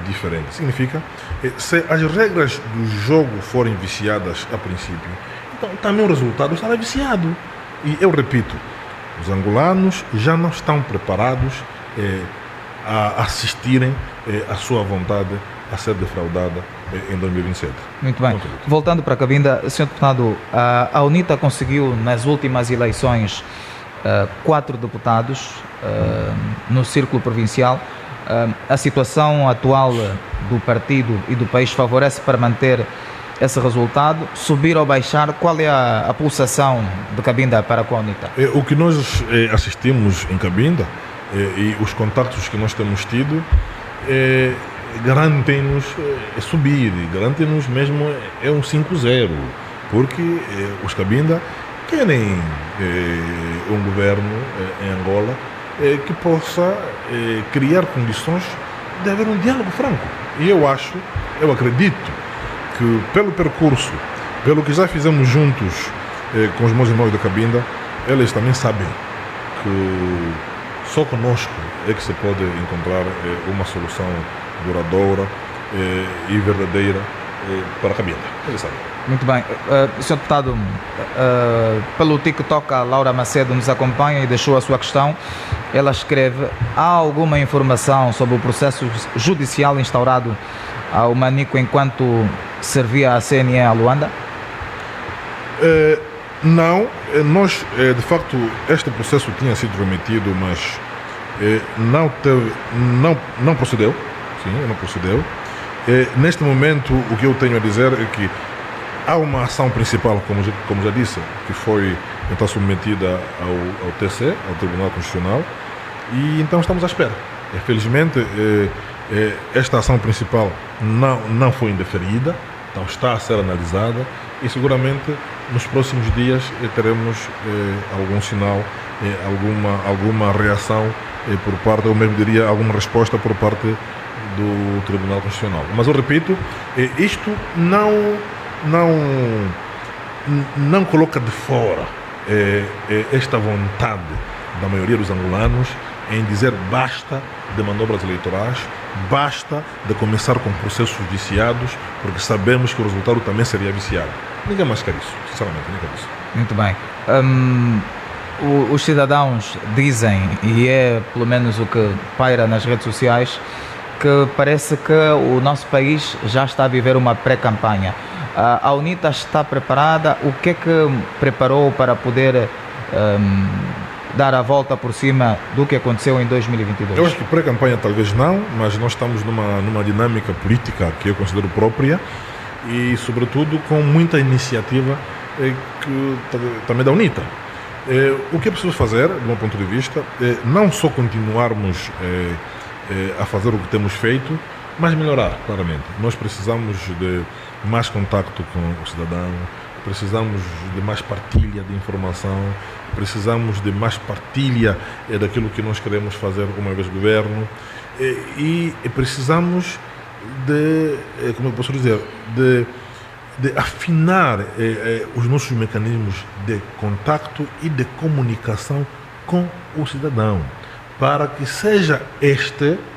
diferente. Significa, se as regras do jogo forem viciadas a princípio, então também o resultado será viciado. E eu repito, os angolanos já não estão preparados a assistirem a sua vontade a ser defraudada em 2027. Muito bem. Voltando para a Cabinda, Sr. Deputado, a UNITA conseguiu nas últimas eleições 4 deputados no círculo provincial. A situação atual do partido e do país favorece para manter esse resultado? Subir ou baixar? Qual é a pulsação de Cabinda para com a UNITA? O que nós assistimos em Cabinda e os contactos que nós temos tido garantem-nos subir, garantem-nos mesmo um 5-0, porque os Cabinda querem um governo em Angola que possa criar condições de haver um diálogo franco. E eu acredito que pelo percurso, pelo que já fizemos juntos com os meus irmãos da Cabinda, eles também sabem que só conosco é que se pode encontrar uma solução duradoura e verdadeira para a Cabinda. Eles sabem. Muito bem. Sr. Deputado, pelo TikTok a Laura Macedo nos acompanha e deixou a sua questão. Ela escreve: há alguma informação sobre o processo judicial instaurado ao Manico enquanto servia a CNE a Luanda? Não, nós de facto este processo tinha sido remetido, mas não procedeu. Sim, não procedeu. Neste momento o que eu tenho a dizer é que há uma ação principal, como já disse, que foi então submetida ao TC, ao Tribunal Constitucional, e então estamos à espera. Felizmente esta ação principal não foi indeferida, então está a ser analisada e seguramente nos próximos dias teremos algum sinal, alguma reação por parte, ou mesmo diria alguma resposta por parte do Tribunal Constitucional. Mas eu repito, isto não coloca de fora esta vontade da maioria dos angolanos em dizer basta de manobras eleitorais, basta de começar com processos viciados, porque sabemos que o resultado também seria viciado. Ninguém mais quer isso, sinceramente, ninguém quer isso. Muito bem. Os cidadãos dizem, e é pelo menos o que paira nas redes sociais, que parece que o nosso país já está a viver uma pré-campanha. A UNITA está preparada? O que é que preparou para poder dar a volta por cima do que aconteceu em 2022? Eu acho que pré-campanha talvez não, mas nós estamos numa dinâmica política que eu considero própria e, sobretudo, com muita iniciativa também da UNITA. O que é preciso fazer, do meu ponto de vista, não só continuarmos a fazer o que temos feito, mas melhorar, claramente. Nós precisamos de mais contacto com o cidadão, precisamos de mais partilha de informação, precisamos de mais partilha daquilo que nós queremos fazer uma vez governo e precisamos de, como eu posso dizer, de afinar os nossos mecanismos de contacto e de comunicação com o cidadão, para que seja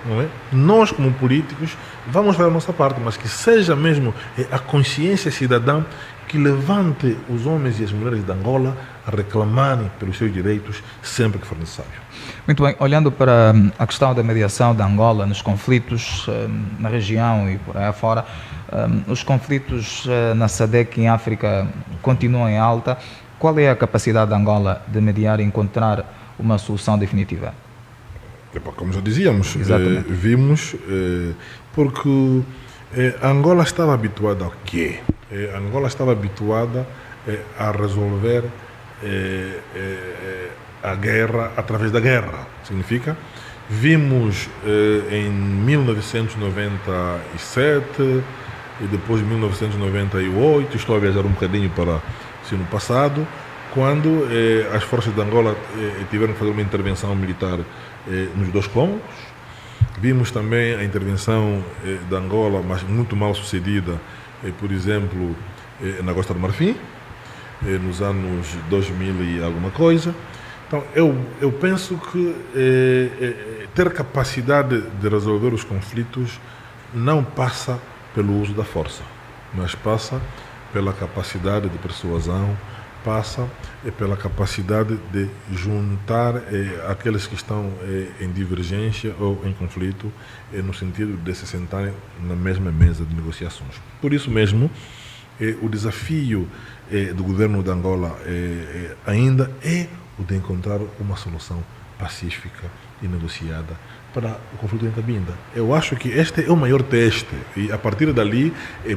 não é? Nós como políticos vamos fazer a nossa parte, mas que seja mesmo a consciência cidadã que levante os homens e as mulheres de Angola a reclamarem pelos seus direitos sempre que for necessário. Muito bem, olhando para a questão da mediação da Angola nos conflitos na região e por aí afora, os conflitos na SADC e em África continuam em alta. Qual é a capacidade da Angola de mediar e encontrar uma solução definitiva? Como já dizíamos, vimos, porque a Angola estava habituada ao quê? A Angola estava habituada a resolver a guerra através da guerra. Significa, vimos em 1997 e depois de 1998, estou a viajar um bocadinho para no passado, quando as forças de Angola tiveram que fazer uma intervenção militar nos dois Congos. Vimos também a intervenção de Angola, mas muito mal sucedida, por exemplo, na Costa do Marfim, nos anos 2000 e alguma coisa. Então, eu penso que ter capacidade de resolver os conflitos não passa pelo uso da força, mas passa pela capacidade de persuasão, passa pela capacidade de juntar aqueles que estão em divergência ou em conflito, no sentido de se sentarem na mesma mesa de negociações. Por isso mesmo, o desafio do governo de Angola ainda é o de encontrar uma solução pacífica e negociada para o conflito em Cabinda. Eu acho que este é o maior teste e a partir dali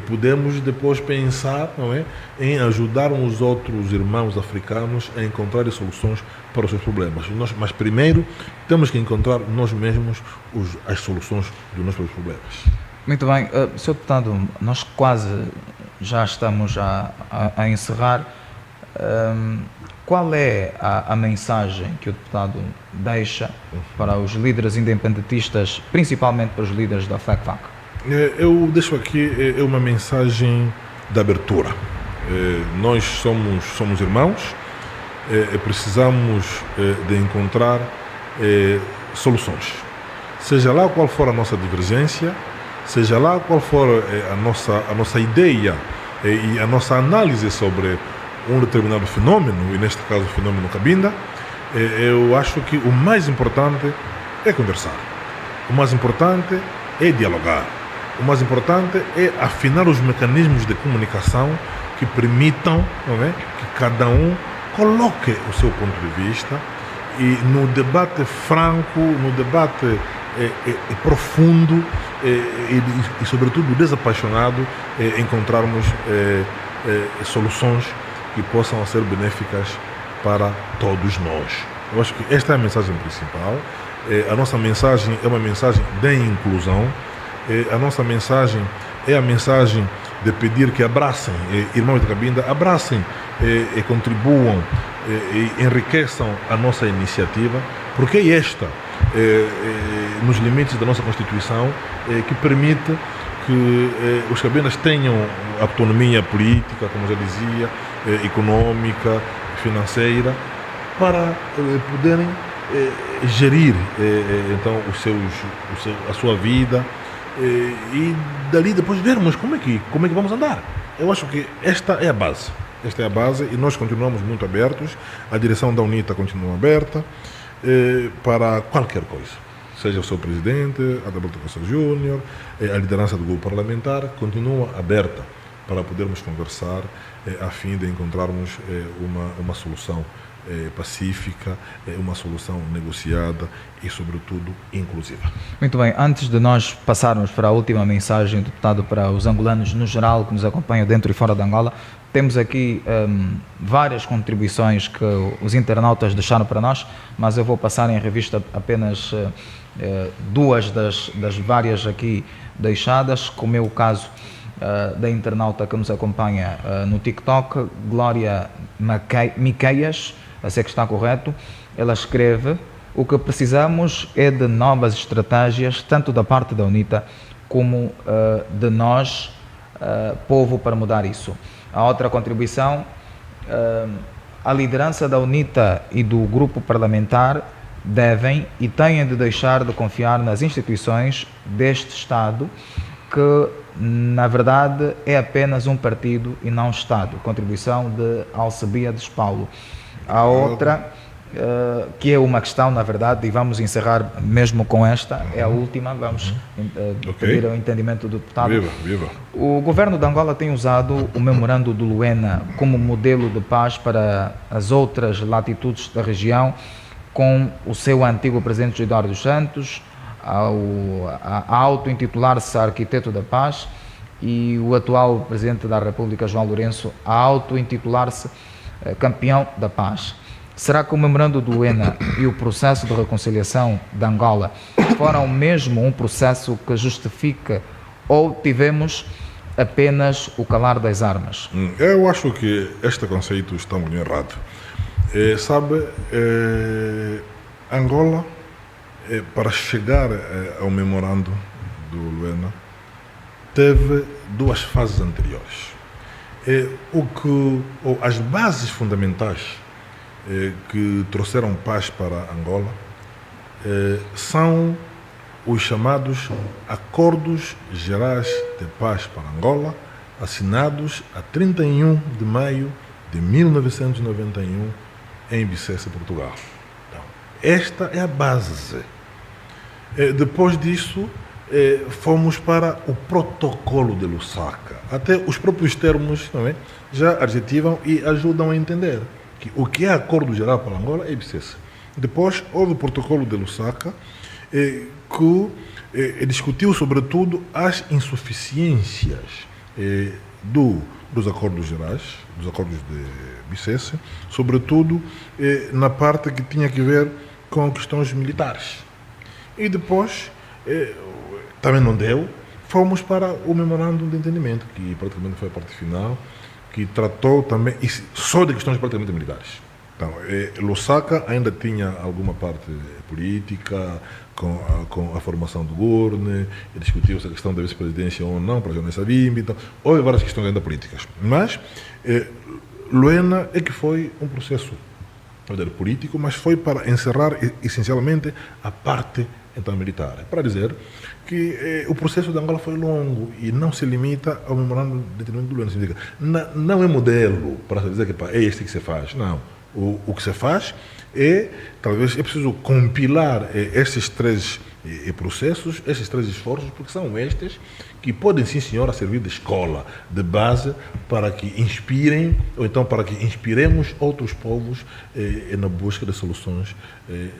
podemos depois pensar, não é, em ajudar os outros irmãos africanos a encontrar soluções para os seus problemas. Mas primeiro temos que encontrar nós mesmos as soluções dos nossos problemas. Muito bem, Sr. Deputado, nós quase já estamos a encerrar. Qual é a mensagem que o deputado deixa para os líderes independentistas, principalmente para os líderes da FLECFAC? Eu deixo aqui uma mensagem de abertura. Nós somos irmãos, precisamos de encontrar soluções. Seja lá qual for a nossa divergência, seja lá qual for a nossa ideia e a nossa análise sobre um determinado fenômeno, e neste caso o fenômeno Cabinda, eu acho que o mais importante é conversar. O mais importante é dialogar. O mais importante é afinar os mecanismos de comunicação que permitam, não é, que cada um coloque o seu ponto de vista e no debate franco, no debate profundo e sobretudo desapaixonado, encontrarmos soluções que possam ser benéficas para todos nós. Eu acho que esta é a mensagem principal. A nossa mensagem é uma mensagem de inclusão. A nossa mensagem é a mensagem de pedir que abracem, irmãos de Cabinda, abracem e contribuam e enriqueçam a nossa iniciativa, porque é esta, nos limites da nossa Constituição, que permite que os cabindas tenham autonomia política, como já dizia, econômica, financeira, para poderem gerir então a sua vida e dali depois vermos como é que vamos andar. Eu acho que esta é a base. Esta é a base e nós continuamos muito abertos. A direção da UNITA continua aberta para qualquer coisa. Seja o seu presidente, a Adalberto Costa Júnior, a liderança do grupo parlamentar continua aberta para podermos conversar a fim de encontrarmos uma solução pacífica, uma solução negociada e, sobretudo, inclusiva. Muito bem, antes de nós passarmos para a última mensagem, deputado, para os angolanos no geral que nos acompanham dentro e fora de Angola, temos aqui várias contribuições que os internautas deixaram para nós, mas eu vou passar em revista apenas duas das várias aqui deixadas, como é o caso da internauta que nos acompanha no TikTok, Glória Miqueias, a ser que está correto. Ela escreve: o que precisamos é de novas estratégias, tanto da parte da UNITA como de nós, povo, para mudar isso. A outra contribuição: a liderança da UNITA e do grupo parlamentar devem e têm de deixar de confiar nas instituições deste Estado, que na verdade é apenas um partido e não Estado. Contribuição de Alcebiades Paulo. A outra, que é uma questão, na verdade, e vamos encerrar mesmo com esta, é a última, vamos pedir o entendimento do deputado. Viva. O governo de Angola tem usado o memorando de Luena como modelo de paz para as outras latitudes da região, com o seu antigo presidente José Eduardo dos Santos a auto-intitular-se arquiteto da paz, e o atual presidente da República, João Lourenço, a auto-intitular-se campeão da paz. Será que o memorando do Luena e o processo de reconciliação de Angola foram mesmo um processo que justifica, ou tivemos apenas o calar das armas? Eu acho que este conceito está muito errado. Angola, para chegar ao memorando do Luena, teve duas fases anteriores. As bases fundamentais que trouxeram paz para Angola são os chamados Acordos Gerais de Paz para Angola, assinados a 31 de maio de 1991 em Bicesse, Portugal. Então, esta é a base. Depois disso, fomos para o Protocolo de Lusaka. Até os próprios termos já adjetivam e ajudam a entender que o que é Acordo Geral para Angola é Bicesse. Depois houve o Protocolo de Lusaka, que discutiu sobretudo as insuficiências dos acordos gerais, dos acordos de Bicesse, sobretudo na parte que tinha que ver com questões militares. E depois, também não deu, fomos para o Memorando de Entendimento, que praticamente foi a parte final, que tratou também só de questões praticamente militares. Então, Lusaka ainda tinha alguma parte política, com a formação do governo, discutiu-se a questão da vice-presidência ou não para João Savimbi, então houve várias questões ainda políticas. Mas Luena é que foi um processo político, mas foi para encerrar essencialmente a parte então militar, para dizer que o processo de Angola foi longo e não se limita ao memorando de entendimento do Luena. Significa, não é modelo para dizer que é este que se faz, não. O que se faz talvez é preciso compilar esses três processos, esses três esforços, porque são estes que podem, sim senhora, servir de escola, de base, para que inspirem, ou então para que inspiremos outros povos na busca de soluções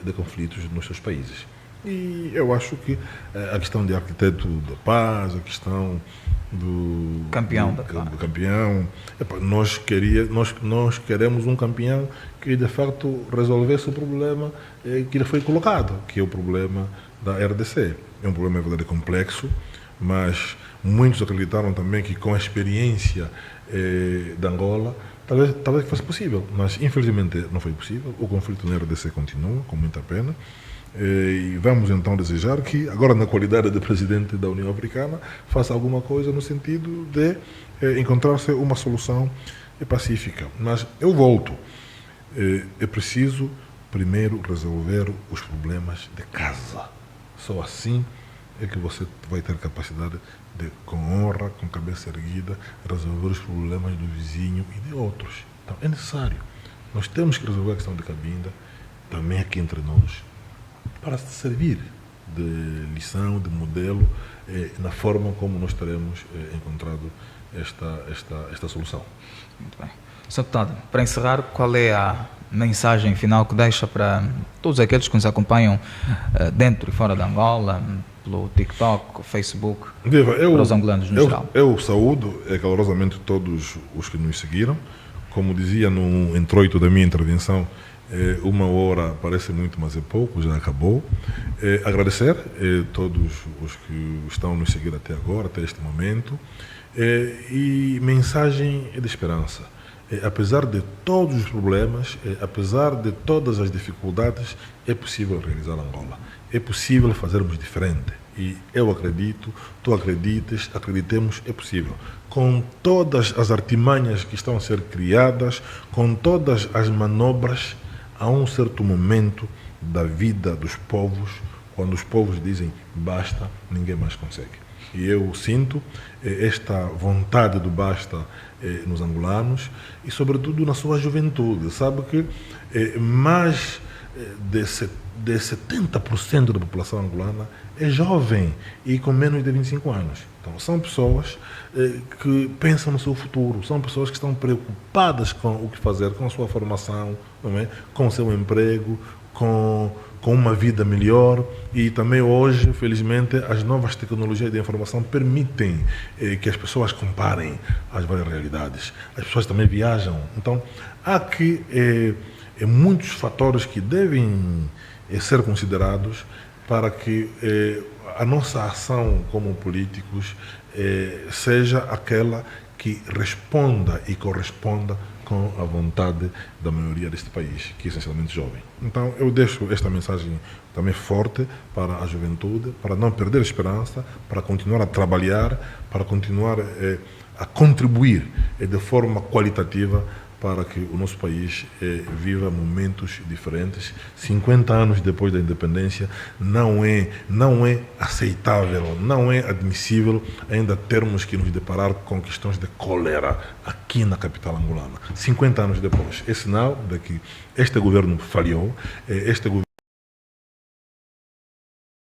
de conflitos nos seus países. E eu acho que a questão de arquiteto da paz, a questão do campeão, nós queremos um campeão que de facto resolvesse o problema que lhe foi colocado, que é o problema da RDC. É um problema, é verdade, complexo, mas muitos acreditaram também que com a experiência de Angola talvez fosse possível, mas infelizmente não foi possível. O conflito na RDC continua, com muita pena. E vamos então desejar que, agora na qualidade de presidente da União Africana, faça alguma coisa no sentido de encontrar-se uma solução pacífica. Mas eu volto, é preciso primeiro resolver os problemas de casa. Só assim é que você vai ter capacidade de, com honra, com cabeça erguida, resolver os problemas do vizinho e de outros. Então é necessário. Nós temos que resolver a questão de Cabinda, também aqui entre nós, para servir de lição, de modelo, na forma como nós teremos encontrado esta solução. Muito bem. Sr. Deputado, para encerrar, qual é mensagem final que deixa para todos aqueles que nos acompanham dentro e fora da Angola, pelo TikTok, Facebook, para os angolanos no geral? Eu saúdo calorosamente todos os que nos seguiram. Como dizia no introito da minha intervenção, 1 hora parece muito, mas é pouco, já acabou. Agradecer a todos os que estão nos seguir até agora, até este momento. E mensagem de esperança. Apesar de todos os problemas, apesar de todas as dificuldades, é possível realizar Angola. É possível fazermos diferente. E eu acredito, tu acreditas, acreditemos, é possível. Com todas as artimanhas que estão a ser criadas, com todas as manobras, há um certo momento da vida dos povos, quando os povos dizem basta, ninguém mais consegue. E eu sinto esta vontade do basta nos angolanos e, sobretudo, na sua juventude. Sabe que mais de 70% da população angolana é jovem e com menos de 25 anos. Então, são pessoas que pensam no seu futuro, são pessoas que estão preocupadas com o que fazer, com a sua formação, não é? Com o seu emprego, com uma vida melhor. E também hoje, felizmente, as novas tecnologias de informação permitem que as pessoas comparem as várias realidades. As pessoas também viajam. Então, há aqui muitos fatores que devem ser considerados para que a nossa ação como políticos seja aquela que responda e corresponda com a vontade da maioria deste país, que é essencialmente jovem. Então, eu deixo esta mensagem também forte para a juventude, para não perder a esperança, para continuar a trabalhar, para continuar a contribuir de forma qualitativa para que o nosso país viva momentos diferentes. 50 anos depois da independência, não é aceitável, não é admissível ainda termos que nos deparar com questões de cólera aqui na capital angolana. 50 anos depois. É sinal de que este governo falhou, este governo